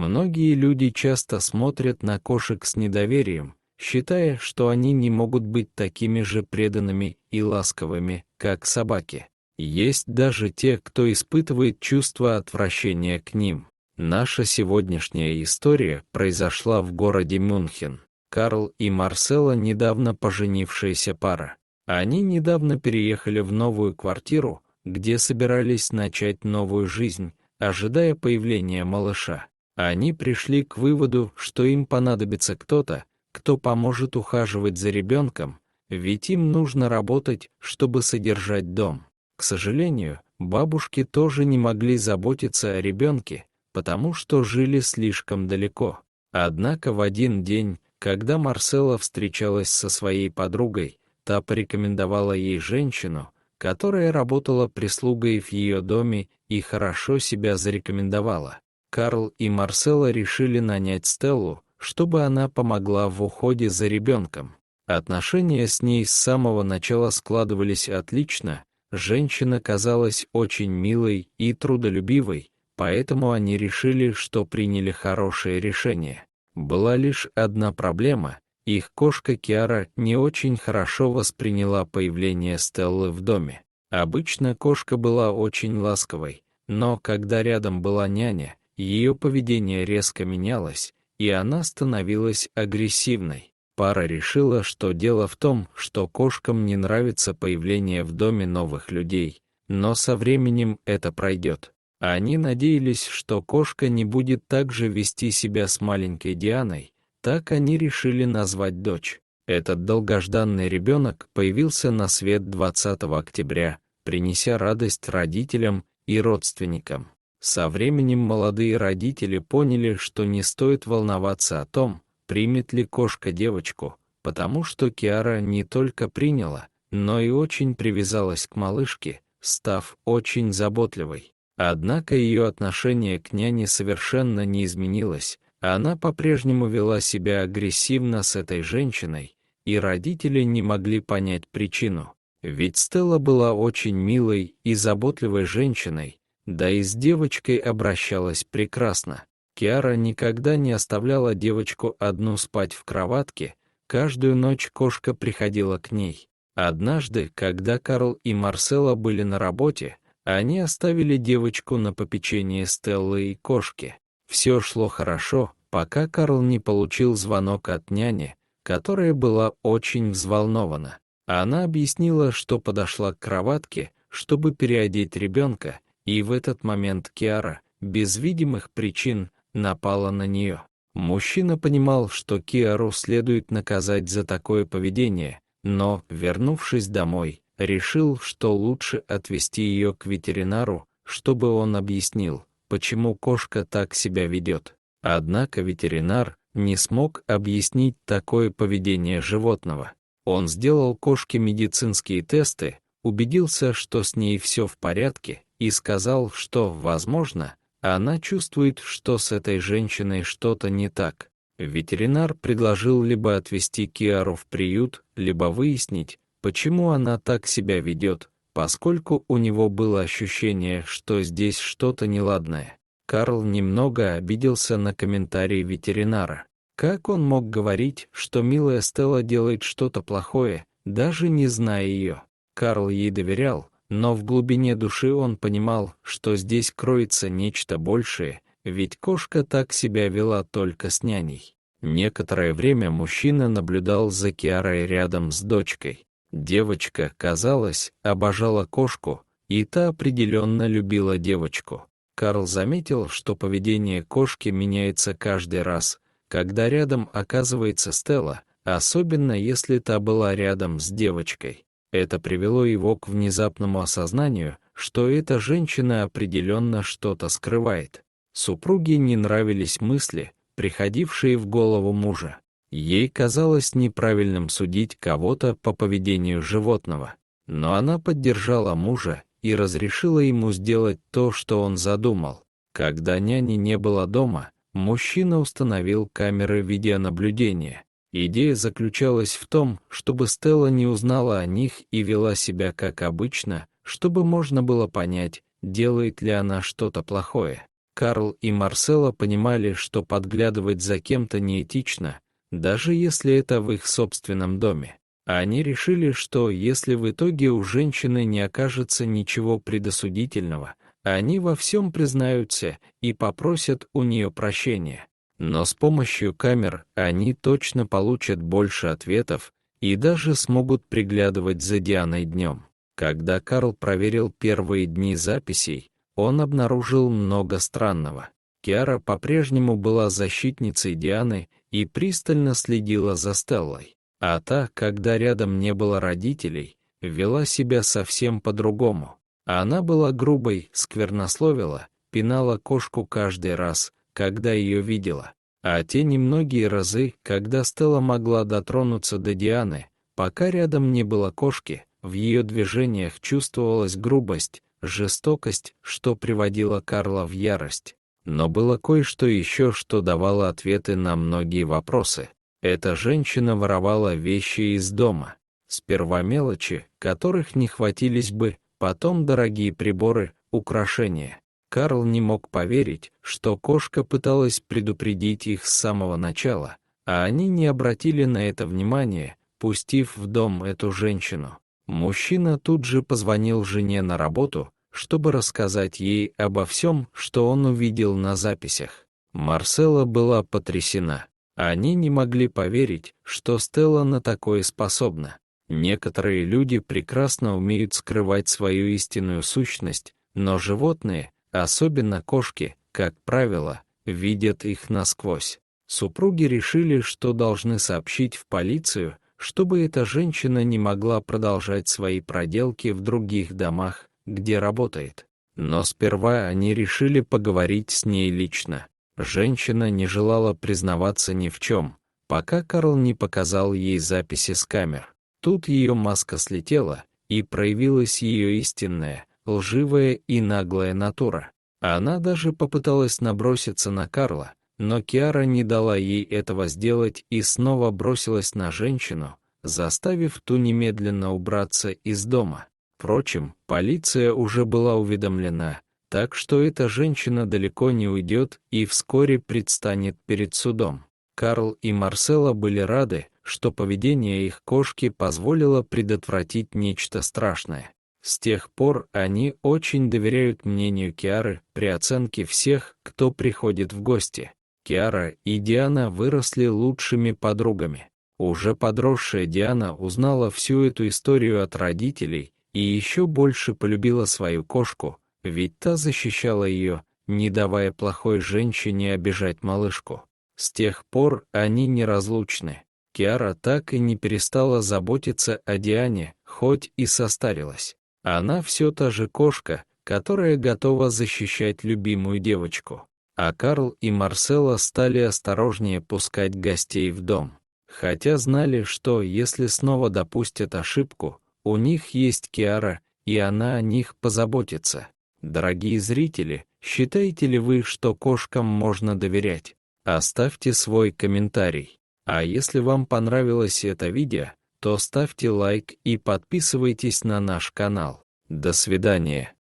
Многие люди часто смотрят на кошек с недоверием, считая, что они не могут быть такими же преданными и ласковыми, как собаки. Есть даже те, кто испытывает чувство отвращения к ним. Наша сегодняшняя история произошла в городе Мюнхен. Карл и Марсела недавно поженившаяся пара. Они недавно переехали в новую квартиру, где собирались начать новую жизнь, ожидая появления малыша. Они пришли к выводу, что им понадобится кто-то, кто поможет ухаживать за ребенком, ведь им нужно работать, чтобы содержать дом. К сожалению, бабушки тоже не могли заботиться о ребенке, потому что жили слишком далеко. Однако в один день, когда Марсела встречалась со своей подругой, та порекомендовала ей женщину, которая работала прислугой в ее доме и хорошо себя зарекомендовала. Карл и Марсела решили нанять Стеллу, чтобы она помогла в уходе за ребенком. Отношения с ней с самого начала складывались отлично, женщина казалась очень милой и трудолюбивой, поэтому они решили, что приняли хорошее решение. Была лишь одна проблема: их кошка Киара не очень хорошо восприняла появление Стеллы в доме. Обычно кошка была очень ласковой, но когда рядом была няня, ее поведение резко менялось, и она становилась агрессивной. Пара решила, что дело в том, что кошкам не нравится появление в доме новых людей, но со временем это пройдет. Они надеялись, что кошка не будет так же вести себя с маленькой Дианой, так они решили назвать дочь. Этот долгожданный ребенок появился на свет 20 октября, принеся радость родителям и родственникам. Со временем молодые родители поняли, что не стоит волноваться о том, примет ли кошка девочку, потому что Киара не только приняла, но и очень привязалась к малышке, став очень заботливой. Однако ее отношение к няне совершенно не изменилось, она по-прежнему вела себя агрессивно с этой женщиной, и родители не могли понять причину. Ведь Стелла была очень милой и заботливой женщиной, да и с девочкой обращалась прекрасно. Киара никогда не оставляла девочку одну спать в кроватке, каждую ночь кошка приходила к ней. Однажды, когда Карл и Марсела были на работе, они оставили девочку на попечение Стеллы и кошки. Все шло хорошо, пока Карл не получил звонок от няни, которая была очень взволнована. Она объяснила, что подошла к кроватке, чтобы переодеть ребенка, и в этот момент Киара, без видимых причин, напала на нее. Мужчина понимал, что Киару следует наказать за такое поведение, но, вернувшись домой, решил, что лучше отвезти ее к ветеринару, чтобы он объяснил, почему кошка так себя ведет. Однако ветеринар не смог объяснить такое поведение животного. Он сделал кошке медицинские тесты, убедился, что с ней все в порядке, и сказал, что, возможно, она чувствует, что с этой женщиной что-то не так. Ветеринар предложил либо отвезти Киару в приют, либо выяснить, почему она так себя ведет, поскольку у него было ощущение, что здесь что-то неладное. Карл немного обиделся на комментарий ветеринара. Как он мог говорить, что милая Стелла делает что-то плохое, даже не зная ее? Карл ей доверял, но в глубине души он понимал, что здесь кроется нечто большее, ведь кошка так себя вела только с няней. Некоторое время мужчина наблюдал за Киарой рядом с дочкой. Девочка, казалось, обожала кошку, и та определенно любила девочку. Карл заметил, что поведение кошки меняется каждый раз, когда рядом оказывается Стелла, особенно если та была рядом с девочкой. Это привело его к внезапному осознанию, что эта женщина определенно что-то скрывает. Супруге не нравились мысли, приходившие в голову мужа. Ей казалось неправильным судить кого-то по поведению животного, но она поддержала мужа и разрешила ему сделать то, что он задумал. Когда няни не было дома, мужчина установил камеры видеонаблюдения. Идея заключалась в том, чтобы Стелла не узнала о них и вела себя как обычно, чтобы можно было понять, делает ли она что-то плохое. Карл и Марселла понимали, что подглядывать за кем-то неэтично, даже если это в их собственном доме. Они решили, что если в итоге у женщины не окажется ничего предосудительного, они во всем признаются и попросят у нее прощения. Но с помощью камер они точно получат больше ответов и даже смогут приглядывать за Дианой днем. Когда Карл проверил первые дни записей, он обнаружил много странного. Киара по-прежнему была защитницей Дианы и пристально следила за Стеллой. А та, когда рядом не было родителей, вела себя совсем по-другому. Она была грубой, сквернословила, пинала кошку каждый раз, когда ее видела. А те немногие разы, когда Стелла могла дотронуться до Дианы, пока рядом не было кошки, в ее движениях чувствовалась грубость, жестокость, что приводило Карла в ярость. Но было кое-что еще, что давало ответы на многие вопросы. Эта женщина воровала вещи из дома. Сперва мелочи, которых не хватились бы, потом дорогие приборы, украшения. Карл не мог поверить, что кошка пыталась предупредить их с самого начала, а они не обратили на это внимания, пустив в дом эту женщину. Мужчина тут же позвонил жене на работу, чтобы рассказать ей обо всем, что он увидел на записях. Марселла была потрясена. Они не могли поверить, что Стелла на такое способна. Некоторые люди прекрасно умеют скрывать свою истинную сущность, но животные, особенно кошки, как правило, видят их насквозь. Супруги решили, что должны сообщить в полицию, чтобы эта женщина не могла продолжать свои проделки в других домах, где работает. Но сперва они решили поговорить с ней лично. Женщина не желала признаваться ни в чем, пока Карл не показал ей записи с камер. Тут ее маска слетела, и проявилась ее истинная, лживая и наглая натура. Она даже попыталась наброситься на Карла, но Киара не дала ей этого сделать и снова бросилась на женщину, заставив ту немедленно убраться из дома. Впрочем, полиция уже была уведомлена, так что эта женщина далеко не уйдет и вскоре предстанет перед судом. Карл и Марселла были рады, что поведение их кошки позволило предотвратить нечто страшное. С тех пор они очень доверяют мнению Киары при оценке всех, кто приходит в гости. Киара и Диана выросли лучшими подругами. Уже подросшая Диана узнала всю эту историю от родителей и еще больше полюбила свою кошку, ведь та защищала ее, не давая плохой женщине обижать малышку. С тех пор они неразлучны. Киара так и не перестала заботиться о Диане, хоть и состарилась. Она все та же кошка, которая готова защищать любимую девочку. А Карл и Марселла стали осторожнее пускать гостей в дом. Хотя знали, что если снова допустят ошибку, у них есть Киара, и она о них позаботится. Дорогие зрители, считаете ли вы, что кошкам можно доверять? Оставьте свой комментарий. А если вам понравилось это видео, то ставьте лайк и подписывайтесь на наш канал. До свидания.